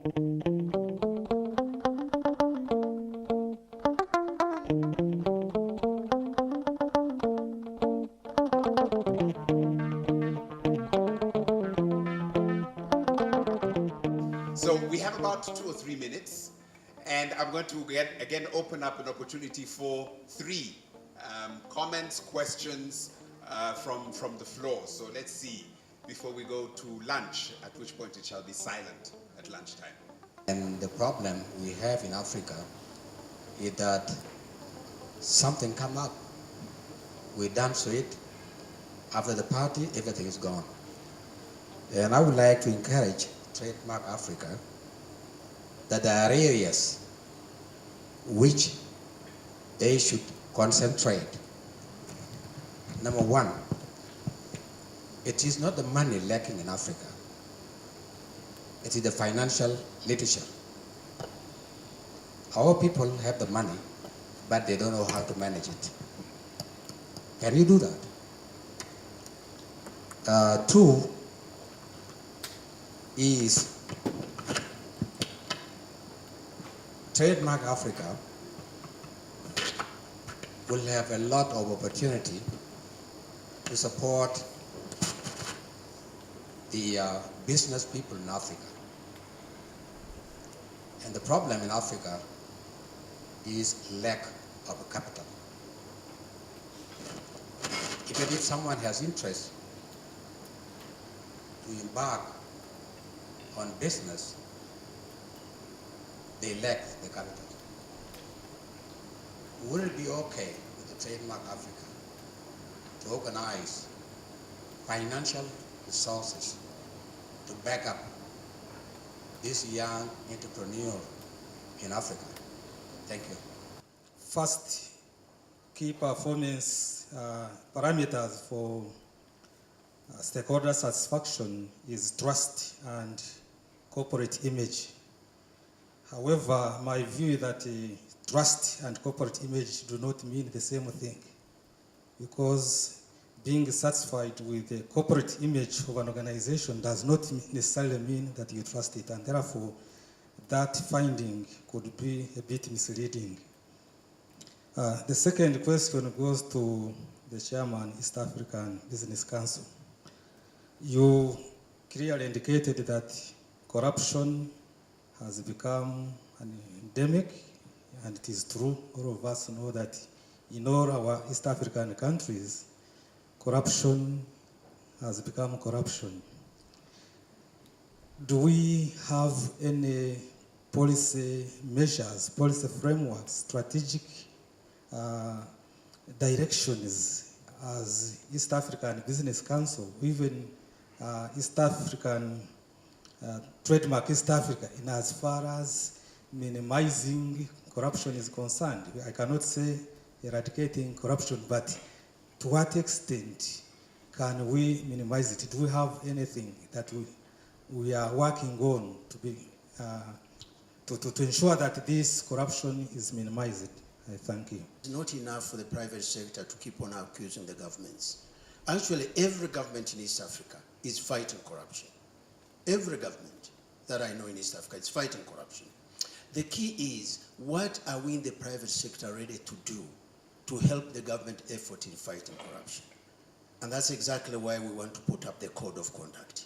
So we have about 2 or 3 minutes, and I'm going to again open up an opportunity for 3 comments, questions from the floor. So let's see, before we go to lunch, at which point it shall be silent at lunchtime. And the problem we have in Africa is that something come up, we dance to it, after the party, everything is gone. And I would like to encourage Trademark Africa that there are areas which they should concentrate. Number one, it is not the money lacking in Africa. It is the financial leadership. Our people have the money, but they don't know how to manage it. Can you do that? 2 is Trademark Africa will have a lot of opportunity to support the business people in Africa. And the problem in Africa is lack of capital. Even if someone has interest to embark on business, they lack the capital. Would it be okay with the Trademark Africa to organize financial resources to back up this young entrepreneur in Africa? Thank you. First, key performance parameters for stakeholder satisfaction is trust and corporate image. However, my view is that trust and corporate image do not mean the same thing, because being satisfied with the corporate image of an organization does not necessarily mean that you trust it, and therefore that finding could be a bit misleading. The second question goes to the chairman, East African Business Council. You clearly indicated that corruption has become an endemic, and it is true. All of us know that in all our East African countries, corruption has become corruption. Do we have any policy measures, policy frameworks, strategic directions as East African Business Council, even East African Trademark East Africa, in as far as minimizing corruption is concerned? I cannot say eradicating corruption, but to what extent can we minimize it? Do we have anything that we are working on to be to ensure that this corruption is minimized? I thank you. It's not enough for the private sector to keep on accusing the governments. Actually, every government in East Africa is fighting corruption. Every government that I know in East Africa is fighting corruption. The key is, what are we in the private sector ready to do to help the government effort in fighting corruption? And that's exactly why we want to put up the code of conduct,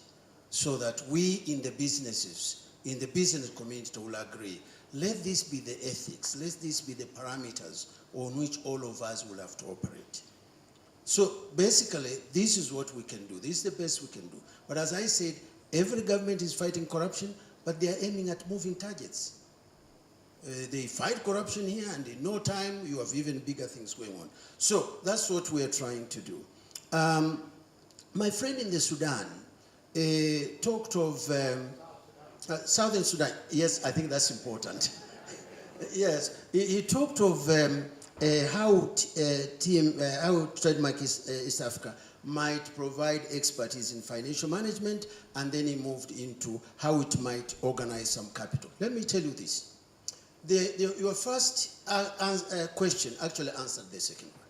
so that we in the businesses, in the business community will agree, let this be the ethics, let this be the parameters on which all of us will have to operate. So basically, this is what we can do. This is the best we can do. But as I said, every government is fighting corruption, but they are aiming at moving targets. They fight corruption here, and in no time, you have even bigger things going on. So that's what we are trying to do. My friend in the Sudan talked of Southern Sudan. Yes, I think that's important. Yes, he talked of how Trademark East Africa might provide expertise in financial management, and then he moved into how it might organize some capital. Let me tell you this. Your first question actually answered the second one.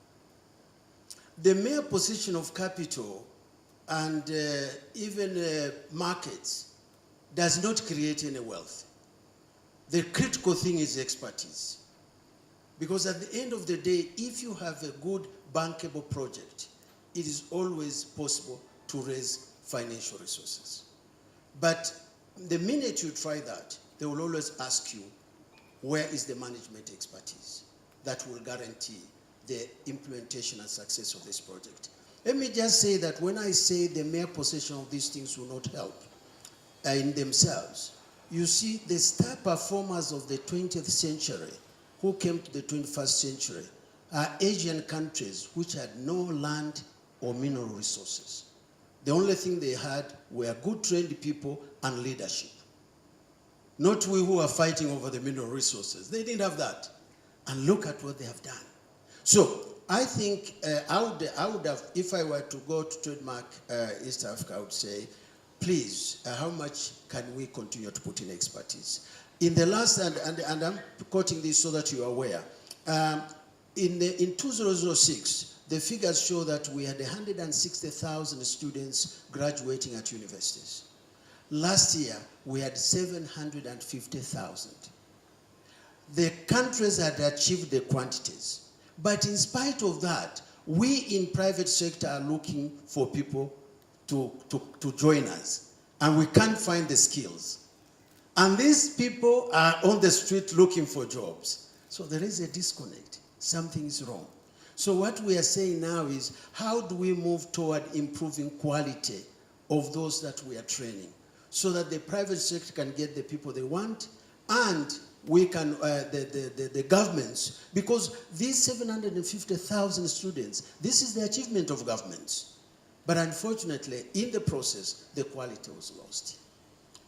The mere position of capital and even markets does not create any wealth. The critical thing is expertise. Because at the end of the day, if you have a good bankable project, it is always possible to raise financial resources. But the minute you try that, they will always ask you, where is the management expertise that will guarantee the implementation and success of this project? Let me just say that when I say the mere possession of these things will not help in themselves, you see the star performers of the 20th century who came to the 21st century are Asian countries which had no land or mineral resources. The only thing they had were good trained people and leadership. Not we who are fighting over the mineral resources. They didn't have that. And look at what they have done. So I think I would have, if I were to go to trademark East Africa, I would say, please, how much can we continue to put in expertise? In the last, and I'm quoting this so that you are aware, in 2006, the figures show that we had 160,000 students graduating at universities. Last year, we had 750,000. The countries had achieved the quantities. But in spite of that, we in private sector are looking for people to join us. And we can't find the skills. And these people are on the street looking for jobs. So there is a disconnect. Something is wrong. So what we are saying now is, how do we move toward improving quality of those that we are training, so that the private sector can get the people they want, and we can, the governments, because these 750,000 students, this is the achievement of governments. But unfortunately, in the process, the quality was lost.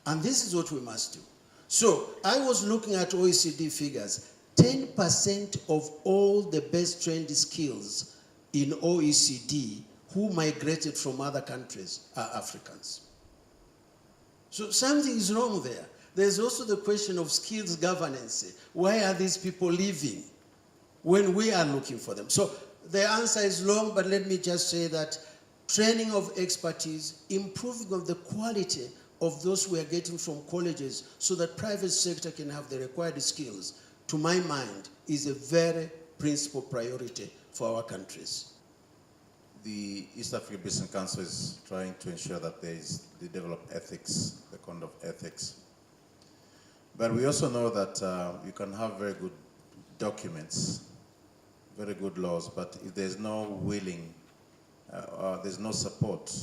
And this is what we must do. So I was looking at OECD figures. 10% of all the best trained skills in OECD who migrated from other countries are Africans. So something is wrong there. There's also the question of skills governance. Why are these people leaving when we are looking for them? So the answer is long, but let me just say that training of expertise, improving of the quality of those we are getting from colleges so that private sector can have the required skills, to my mind, is a very principal priority for our countries. The East Africa Business Council is trying to ensure that they develop ethics, the conduct of ethics. But we also know that you can have very good documents, very good laws, but if there's no willing, there's no support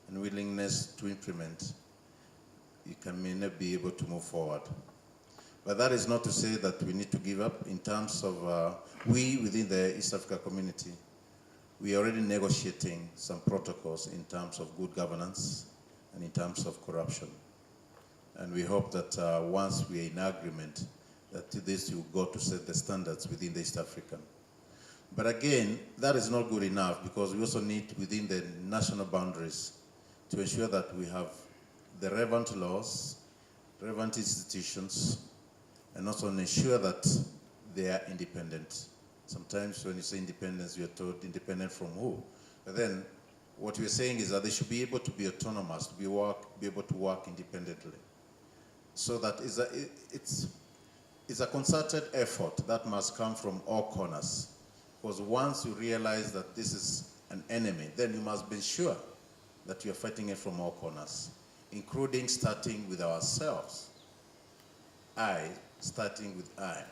and willingness to implement, you may not be able to move forward. But that is not to say that we need to give up in terms of, we within the East Africa community, we are already negotiating some protocols in terms of good governance and in terms of corruption. And we hope that once we are in agreement, that this will go to set the standards within the East African. But again, that is not good enough, because we also need within the national boundaries to ensure that we have the relevant laws, relevant institutions, and also ensure that they are independent. Sometimes when you say independence, you are told independent from who? But then what we're saying is that they should be able to be autonomous, to be able to work independently. So that it's a concerted effort that must come from all corners. Because once you realize that this is an enemy, then you must be sure that you're fighting it from all corners, including starting with ourselves. Starting with I.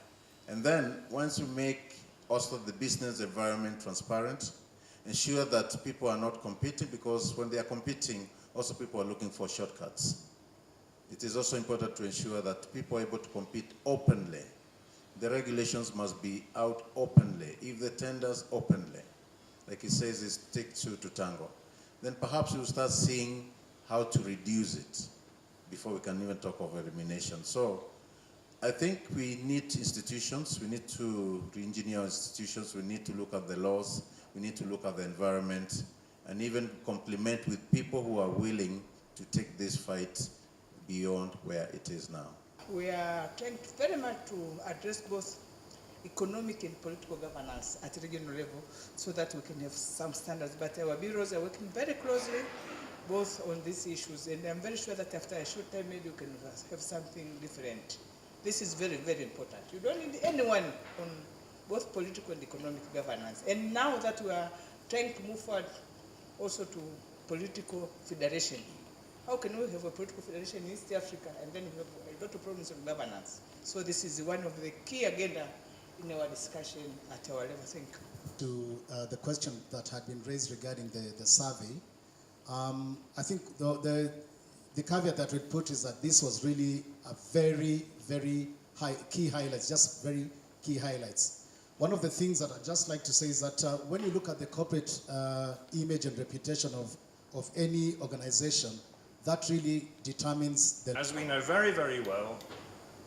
And then once you make also the business environment transparent, ensure that people are not competing, because when they are competing, also people are looking for shortcuts. It is also important to ensure that people are able to compete openly. The regulations must be out openly. If the tenders openly, like it says, is take two to tango, then perhaps you'll start seeing how to reduce it before we can even talk of elimination. So I think we need institutions, we need to re-engineer institutions, we need to look at the laws, we need to look at the environment, and even complement with people who are willing to take this fight beyond where it is now. We are trying very much to address both economic and political governance at regional level so that we can have some standards. But our bureaus are working very closely both on these issues, and I'm very sure that after a short time maybe we can have something different This is very, very important. You don't need anyone on both political and economic governance. And now that we are trying to move forward also to political federation, how can we have a political federation in East Africa and then we have a lot of problems of governance? So this is one of the key agenda in our discussion at our level. Thank you. To the question that had been raised regarding the survey, I think the caveat that we put is that this was really a very, very key highlights, just very key highlights. One of the things that I'd just like to say is that when you look at the corporate image and reputation of any organization, that really determines the... As we know very, very well,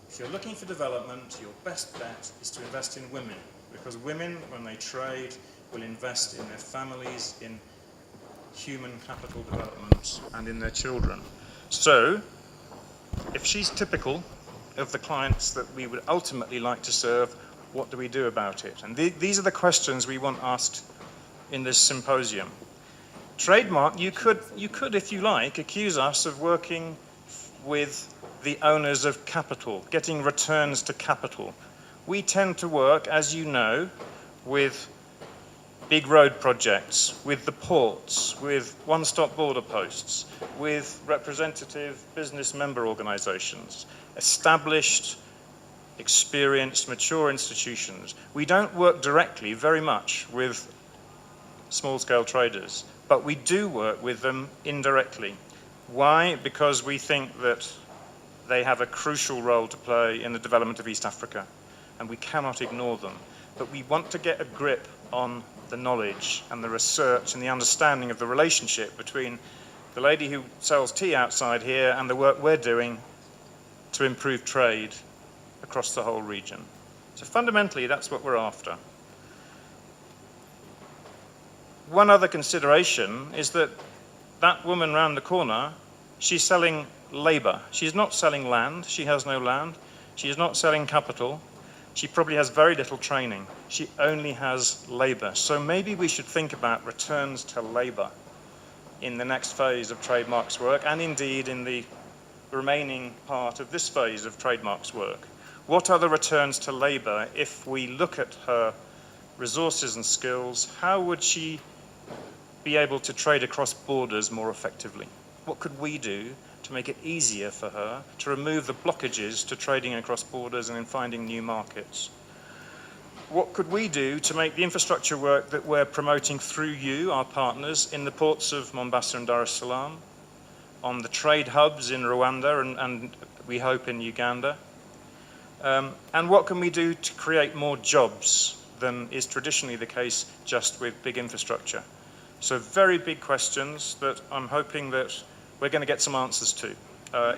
if you're looking for development, your best bet is to invest in women, because women, when they trade, will invest in their families, in human capital development, and in their children. So, if she's typical of the clients that we would ultimately like to serve, what do we do about it? And these are the questions we want asked in this symposium. Trademark, you could, if you like, accuse us of working with the owners of capital, getting returns to capital. We tend to work, as you know, with big road projects, with the ports, with one-stop border posts, with representative business member organizations, established, experienced, mature institutions. We don't work directly very much with small-scale traders, but we do work with them indirectly. Why? Because we think that they have a crucial role to play in the development of East Africa, and we cannot ignore them. But we want to get a grip on the knowledge and the research and the understanding of the relationship between the lady who sells tea outside here and the work we're doing to improve trade across the whole region. So fundamentally, that's what we're after. One other consideration is that that woman round the corner, she's selling labor. She's not selling land. She has no land. She is not selling capital. She probably has very little training. She only has labor. So maybe we should think about returns to labor in the next phase of Trademark's work, and indeed in the remaining part of this phase of Trademark's work. What are the returns to labor if we look at her resources and skills? How would she be able to trade across borders more effectively? What could we do to make it easier for her to remove the blockages to trading across borders and in finding new markets? What could we do to make the infrastructure work that we're promoting through you, our partners, in the ports of Mombasa and Dar es Salaam, on the trade hubs in Rwanda and we hope in Uganda? And what can we do to create more jobs than is traditionally the case just with big infrastructure? So very big questions that I'm hoping that we're going to get some answers to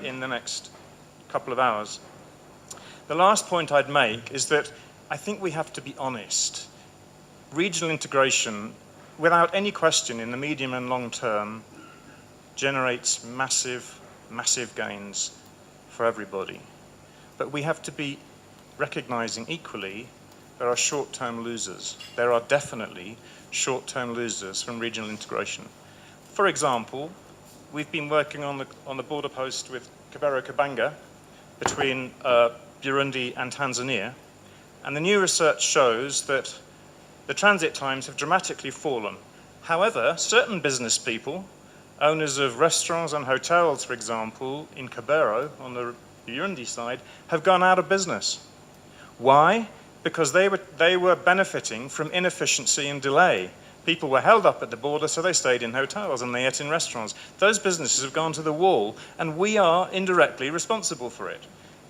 in the next couple of hours. The last point I'd make is that I think we have to be honest. Regional integration, without any question in the medium and long term, generates massive, massive gains for everybody. But we have to be recognizing equally there are short-term losers. There are definitely short-term losers from regional integration. For example, we've been working on the border post with Kibera-Kabanga between Burundi and Tanzania, and the new research shows that the transit times have dramatically fallen. However, certain business people, owners of restaurants and hotels, for example, in Kibera on the Burundi side, have gone out of business. Why? Because they were benefiting from inefficiency and delay. People were held up at the border, so they stayed in hotels and they ate in restaurants. Those businesses have gone to the wall, and we are indirectly responsible for it.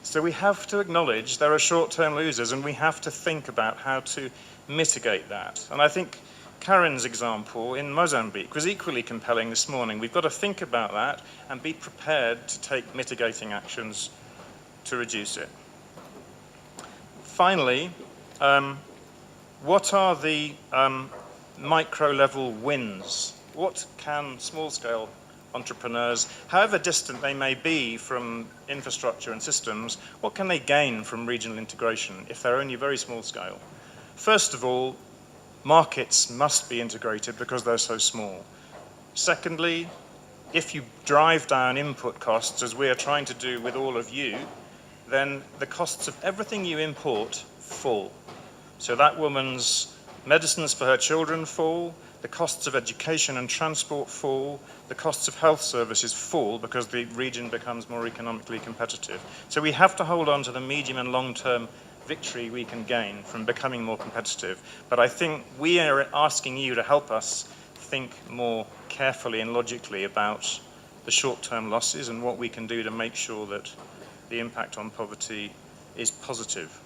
So we have to acknowledge there are short-term losers, and we have to think about how to mitigate that. And I think Karen's example in Mozambique was equally compelling this morning. We've got to think about that and be prepared to take mitigating actions to reduce it. Finally, what are the micro-level wins? What can small-scale entrepreneurs, however distant they may be from infrastructure and systems, what can they gain from regional integration if they're only very small scale? First of all, markets must be integrated because they're so small. Secondly, if you drive down input costs, as we are trying to do with all of you, then the costs of everything you import fall. So that woman's medicines for her children fall, the costs of education and transport fall, the costs of health services fall because the region becomes more economically competitive. So we have to hold on to the medium and long-term victory we can gain from becoming more competitive. But I think we are asking you to help us think more carefully and logically about the short-term losses and what we can do to make sure that the impact on poverty is positive.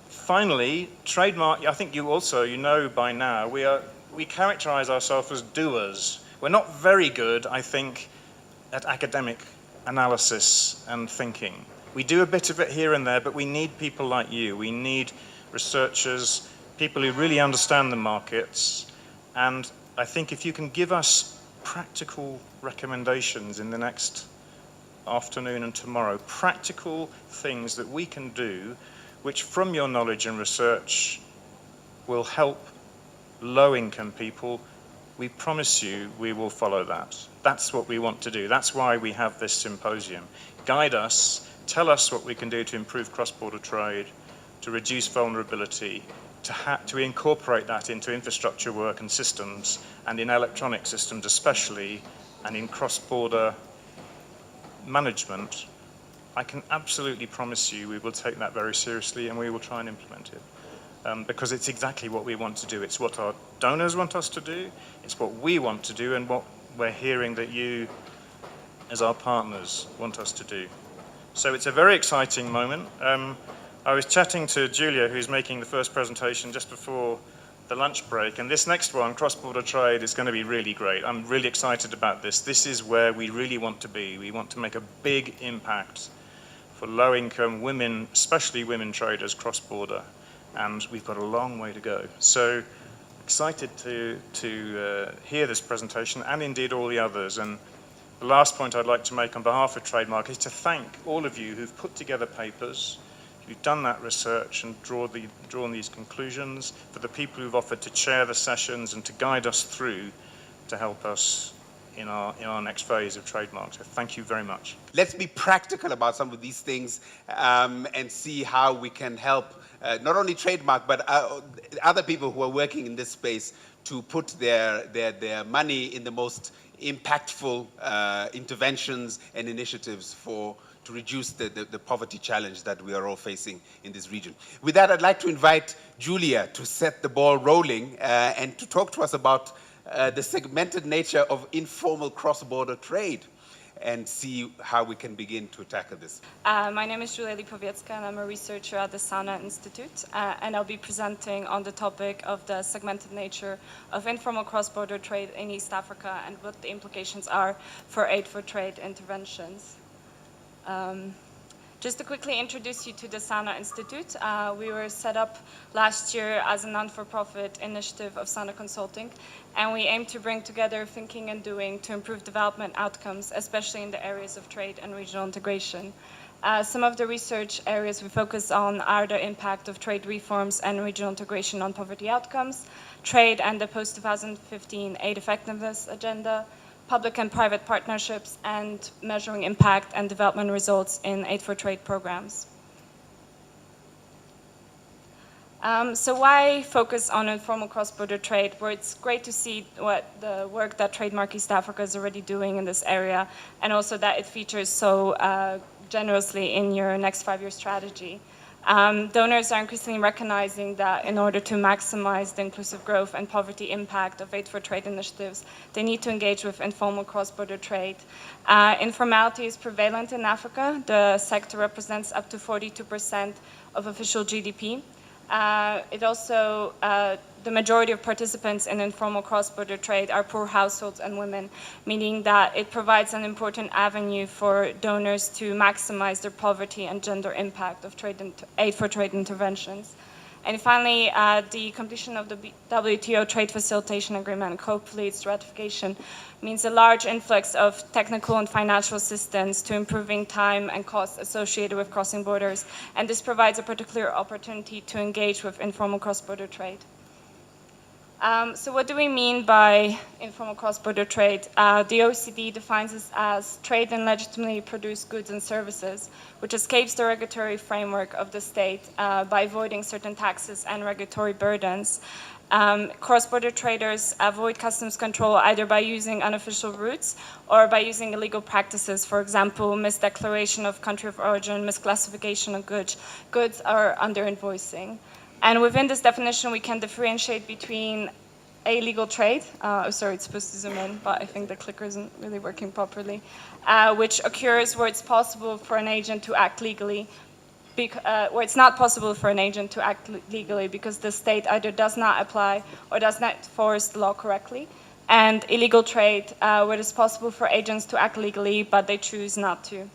Finally, trademark, I think you know by now, we characterize ourselves as doers. We're not very good, I think, at academic analysis and thinking. We do a bit of it here and there, but we need people like you. We need researchers, people who really understand the markets. And I think if you can give us practical recommendations in the next afternoon and tomorrow, practical things that we can do, which from your knowledge and research will help low-income people, we promise you we will follow that. That's what we want to do. That's why we have this symposium. Guide us, tell us what we can do to improve cross-border trade, to reduce vulnerability, to incorporate that into infrastructure work and systems, and in electronic systems especially, and in cross-border management. I can absolutely promise you we will take that very seriously and we will try and implement it. Because it's exactly what we want to do. It's what our donors want us to do, it's what we want to do, and what we're hearing that you, as our partners, want us to do. So it's a very exciting moment. I was chatting to Julia, who's making the first presentation just before the lunch break, and this next one, cross-border trade, is going to be really great. I'm really excited about this. This is where we really want to be. We want to make a big impact for low-income women, especially women traders cross-border, and we've got a long way to go. So excited to hear this presentation, and indeed all the others. And the last point I'd like to make on behalf of Trademark is to thank all of you who've put together papers, who've done that research and drawn these conclusions, for the people who've offered to chair the sessions and to guide us through to help us in our next phase of Trademark. So thank you very much. Let's be practical about some of these things and see how we can help not only Trademark, but other people who are working in this space to put their money in the most impactful interventions and initiatives to reduce the poverty challenge that we are all facing in this region. With that, I'd like to invite Julia to set the ball rolling and to talk to us about the segmented nature of informal cross-border trade and see how we can begin to tackle this. My name is Julia Lipowiecka and I'm a researcher at the Sana Institute, and I'll be presenting on the topic of the segmented nature of informal cross-border trade in East Africa and what the implications are for aid for trade interventions. Just to quickly introduce you to the Sana Institute, we were set up last year as a non-for-profit initiative of Sana Consulting, and we aim to bring together thinking and doing to improve development outcomes, especially in the areas of trade and regional integration. Some of the research areas we focus on are the impact of trade reforms and regional integration on poverty outcomes, trade and the post-2015 aid effectiveness agenda, public and private partnerships, and measuring impact and development results in aid for trade programs. So why focus on informal cross-border trade, where it's great to see what the work that Trademark East Africa is already doing in this area, and also that it features so generously in your next 5-year strategy. Donors are increasingly recognizing that in order to maximize the inclusive growth and poverty impact of aid for trade initiatives, they need to engage with informal cross-border trade. Informality is prevalent in Africa. The sector represents up to 42% of official GDP. It also, the majority of participants in informal cross-border trade are poor households and women, meaning that it provides an important avenue for donors to maximize their poverty and gender impact of aid for trade interventions. And finally, the completion of the WTO Trade Facilitation Agreement, and hopefully its ratification, means a large influx of technical and financial assistance to improving time and costs associated with crossing borders. And this provides a particular opportunity to engage with informal cross-border trade. So what do we mean by informal cross-border trade? The OECD defines this as trade in legitimately produced goods and services, which escapes the regulatory framework of the state by avoiding certain taxes and regulatory burdens. Cross-border traders avoid customs control either by using unofficial routes or by using illegal practices, for example, misdeclaration of country of origin, misclassification of goods, or under-invoicing. And within this definition, we can differentiate between illegal trade, sorry, it's supposed to zoom in, but I think the clicker isn't really working properly, which occurs where it's possible for an agent to act legally, where it's not possible for an agent to act legally because the state either does not apply or does not enforce the law correctly, and illegal trade, where it's possible for agents to act legally, but they choose not to.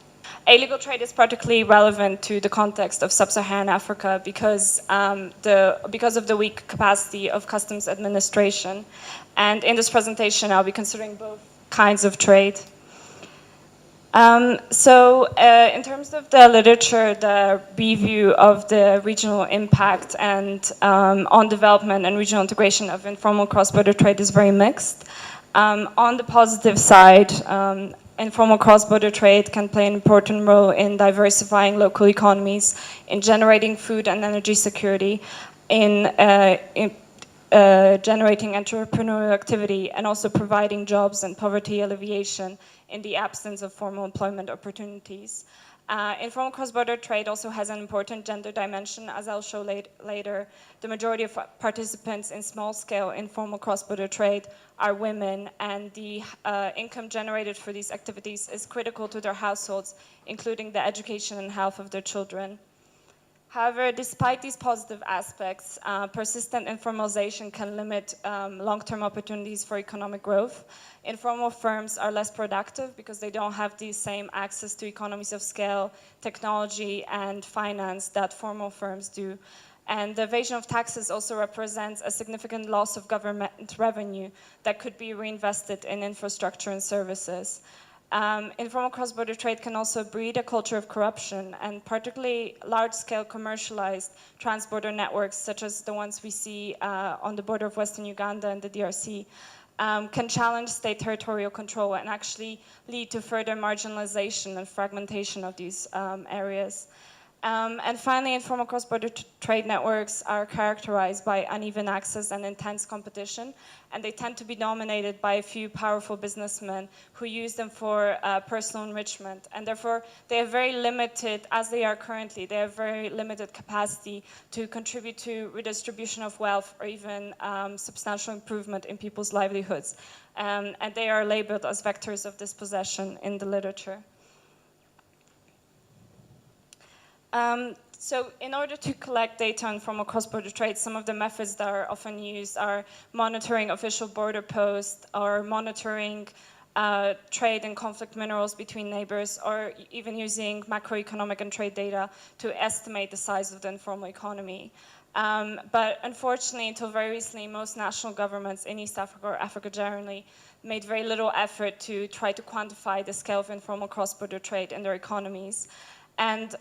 Illegal trade is particularly relevant to the context of sub-Saharan Africa because of the weak capacity of customs administration. And in this presentation, I'll be considering both kinds of trade. In terms of the literature, the review of the regional impact and on development and regional integration of informal cross-border trade is very mixed. On the positive side, informal cross-border trade can play an important role in diversifying local economies, in generating food and energy security, in generating entrepreneurial activity, and also providing jobs and poverty alleviation in the absence of formal employment opportunities. Informal cross-border trade also has an important gender dimension, as I'll show later. The majority of participants in small-scale informal cross-border trade are women, and the income generated for these activities is critical to their households, including the education and health of their children. However, despite these positive aspects, persistent informalization can limit long-term opportunities for economic growth. Informal firms are less productive because they don't have the same access to economies of scale, technology, and finance that formal firms do. And the evasion of taxes also represents a significant loss of government revenue that could be reinvested in infrastructure and services. Informal cross-border trade can also breed a culture of corruption, and particularly large-scale commercialized trans-border networks, such as the ones we see on the border of Western Uganda and the DRC, can challenge state territorial control and actually lead to further marginalization and fragmentation of these areas. And finally, informal cross-border trade networks are characterized by uneven access and intense competition, and they tend to be dominated by a few powerful businessmen who use them for personal enrichment. And therefore, they have very limited, as they are currently, they have very limited capacity to contribute to redistribution of wealth or even substantial improvement in people's livelihoods. And they are labeled as vectors of dispossession in the literature. So in order to collect data on informal cross-border trade, some of the methods that are often used are monitoring official border posts or monitoring trade and conflict minerals between neighbors, or even using macroeconomic and trade data to estimate the size of the informal economy. But unfortunately, until very recently, most national governments in East Africa or Africa generally made very little effort to try to quantify the scale of informal cross-border trade in their economies. And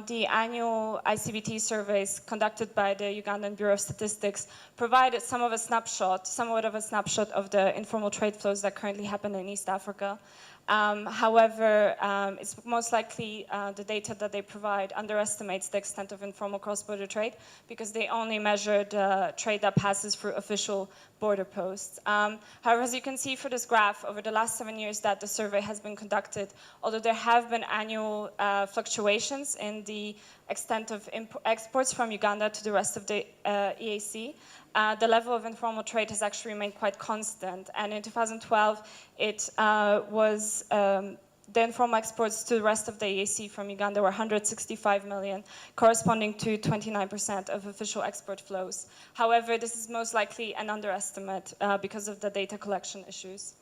the annual ICBT surveys conducted by the Ugandan Bureau of Statistics provided somewhat of a snapshot of the informal trade flows that currently happen in East Africa. However, it's most likely the data that they provide underestimates the extent of informal cross-border trade because they only measure the trade that passes through official border posts. However, as you can see for this graph, over the last 7 years that the survey has been conducted, although there have been annual fluctuations in the extent of exports from Uganda to the rest of the EAC, the level of informal trade has actually remained quite constant. And in 2012, it was the informal exports to the rest of the EAC from Uganda were 165 million, corresponding to 29% of official export flows. However, this is most likely an underestimate because of the data collection issues.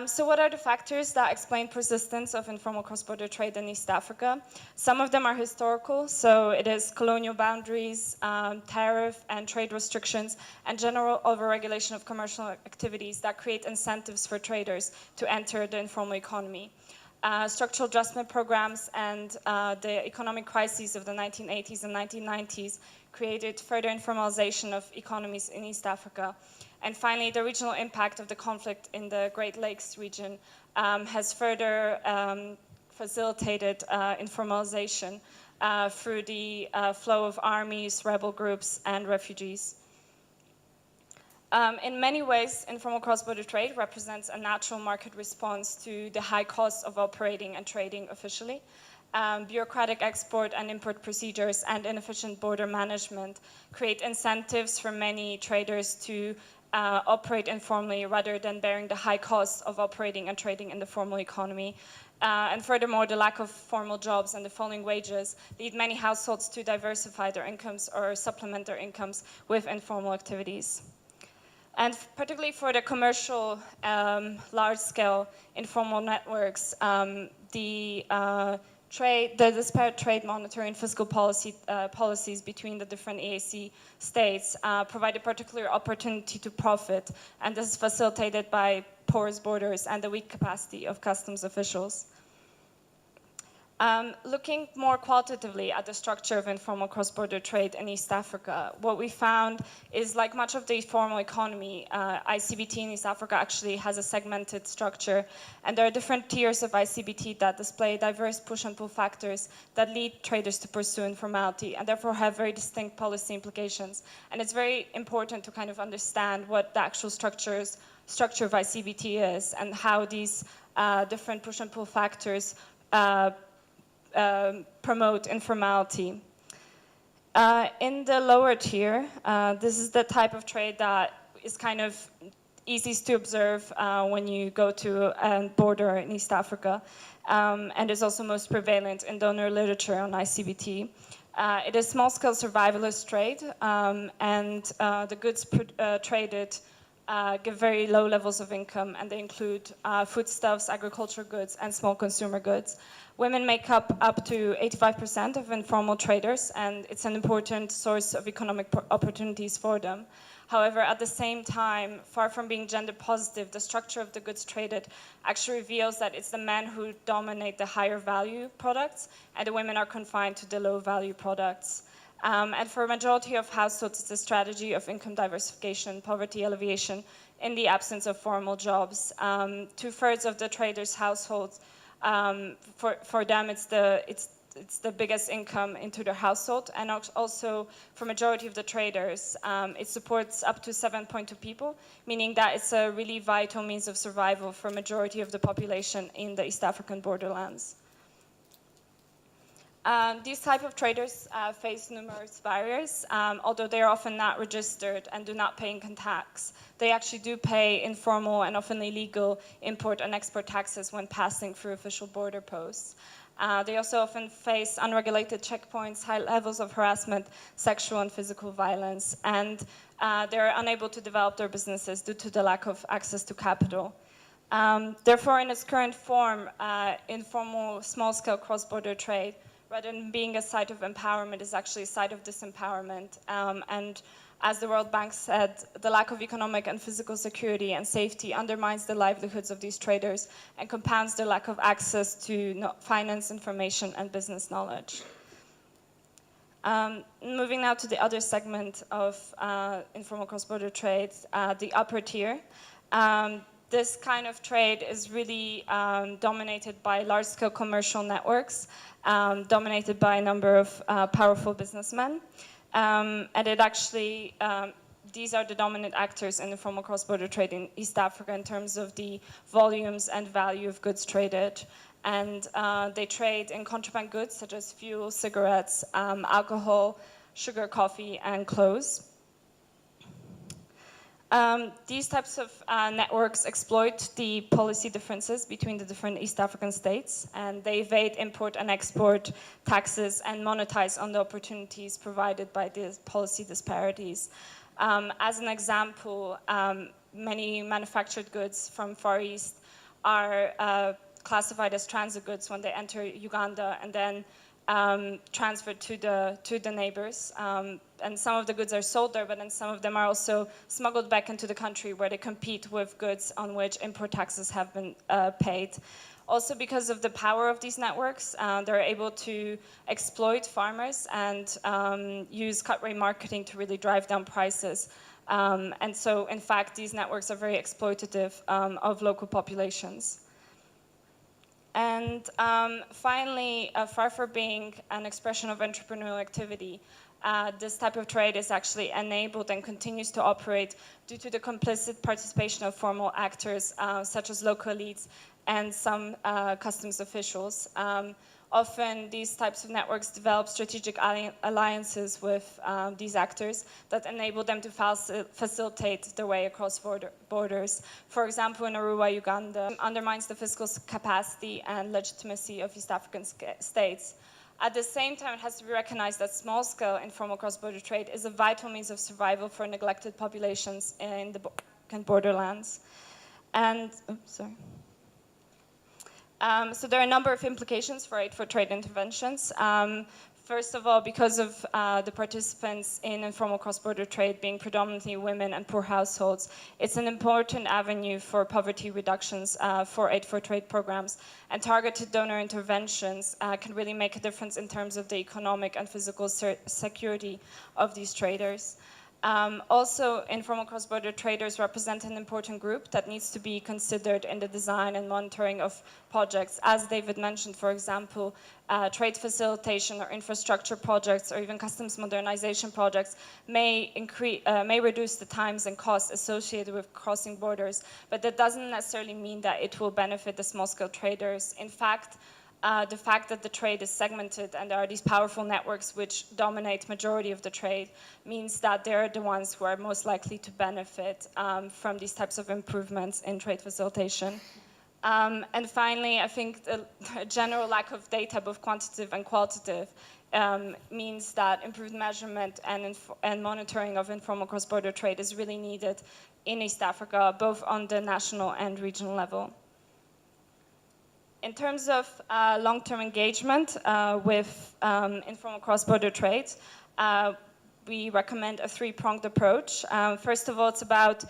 So what are the factors that explain persistence of informal cross-border trade in East Africa? Some of them are historical, so it is colonial boundaries, tariff and trade restrictions, and general overregulation of commercial activities that create incentives for traders to enter the informal economy. Structural adjustment programs and the economic crises of the 1980s and 1990s created further informalization of economies in East Africa. And finally, the regional impact of the conflict in the Great Lakes region has further facilitated informalization through the flow of armies, rebel groups, and refugees. In many ways, informal cross-border trade represents a natural market response to the high costs of operating and trading officially. Bureaucratic export and import procedures and inefficient border management create incentives for many traders to operate informally rather than bearing the high costs of operating and trading in the formal economy. And furthermore, the lack of formal jobs and the falling wages lead many households to diversify their incomes or supplement their incomes with informal activities. And particularly for the commercial, large-scale informal networks, the disparate trade, monetary, and fiscal policies between the different EAC states provide a particular opportunity to profit, and this is facilitated by porous borders and the weak capacity of customs officials. Looking more qualitatively at the structure of informal cross-border trade in East Africa, what we found is, like much of the formal economy, ICBT in East Africa actually has a segmented structure, and there are different tiers of ICBT that display diverse push and pull factors that lead traders to pursue informality, and therefore have very distinct policy implications. And it's very important to kind of understand what the actual structure of ICBT is, and how these different push and pull factors promote informality. In the lower tier, this is the type of trade that is kind of easiest to observe when you go to a border in East Africa, and is also most prevalent in donor literature on ICBT. It is small-scale survivalist trade, and the goods traded give very low levels of income, and they include foodstuffs, agricultural goods, and small consumer goods. Women make up to 85% of informal traders, and it's an important source of economic opportunities for them. However, at the same time, far from being gender positive, the structure of the goods traded actually reveals that it's the men who dominate the higher value products, and the women are confined to the low value products. And for a majority of households, it's a strategy of income diversification, poverty alleviation, in the absence of formal jobs. 2/3 of the traders' households, for them, it's the biggest income into their household, and also for majority of the traders, it supports up to 7.2 people, meaning that it's a really vital means of survival for majority of the population in the East African borderlands. These type of traders face numerous barriers. Although they are often not registered and do not pay income tax, they actually do pay informal and often illegal import and export taxes when passing through official border posts. They also often face unregulated checkpoints, high levels of harassment, sexual and physical violence, and they're unable to develop their businesses due to the lack of access to capital. Therefore, in its current form, informal small-scale cross-border trade, rather than being a site of empowerment, is actually a site of disempowerment. And as the World Bank said, the lack of economic and physical security and safety undermines the livelihoods of these traders and compounds their lack of access to finance, information, and business knowledge. Moving now to the other segment of informal cross-border trade, the upper tier. This kind of trade is really dominated by large-scale commercial networks, dominated by a number of powerful businessmen. And it actually, these are the dominant actors in the formal cross-border trade in East Africa in terms of the volumes and value of goods traded. And they trade in contraband goods such as fuel, cigarettes, alcohol, sugar, coffee, and clothes. These types of networks exploit the policy differences between the different East African states, and they evade import and export taxes and monetize on the opportunities provided by these policy disparities. As an example, many manufactured goods from Far East are classified as transit goods when they enter Uganda and then transferred to the neighbors. And some of the goods are sold there, but then some of them are also smuggled back into the country where they compete with goods on which import taxes have been paid. Also because of the power of these networks, they're able to exploit farmers and use cut rate marketing to really drive down prices. And so, in fact, these networks are very exploitative of local populations. And finally, far from being an expression of entrepreneurial activity, this type of trade is actually enabled and continues to operate due to the complicit participation of formal actors, such as local elites and some customs officials. Often these types of networks develop strategic alliances with these actors that enable them to facilitate their way across borders. For example, in Arua, Uganda, undermines the fiscal capacity and legitimacy of East African states. At the same time, it has to be recognized that small-scale informal cross-border trade is a vital means of survival for neglected populations in the borderlands. And, sorry. So there are a number of implications for aid for trade interventions. First of all, because of the participants in informal cross-border trade being predominantly women and poor households, it's an important avenue for poverty reductions for aid for trade programs. And targeted donor interventions can really make a difference in terms of the economic and physical security of these traders. Also, informal cross-border traders represent an important group that needs to be considered in the design and monitoring of projects. As David mentioned, for example, trade facilitation or infrastructure projects or even customs modernization projects may reduce the times and costs associated with crossing borders, but that doesn't necessarily mean that it will benefit the small-scale traders. In fact, the fact that the trade is segmented and there are these powerful networks which dominate majority of the trade means that they're the ones who are most likely to benefit from these types of improvements in trade facilitation. And finally, I think the general lack of data, both quantitative and qualitative, means that improved measurement and monitoring of informal cross-border trade is really needed in East Africa, both on the national and regional level. In terms of long-term engagement with informal cross-border trade, we recommend a three-pronged approach. First of all, it's about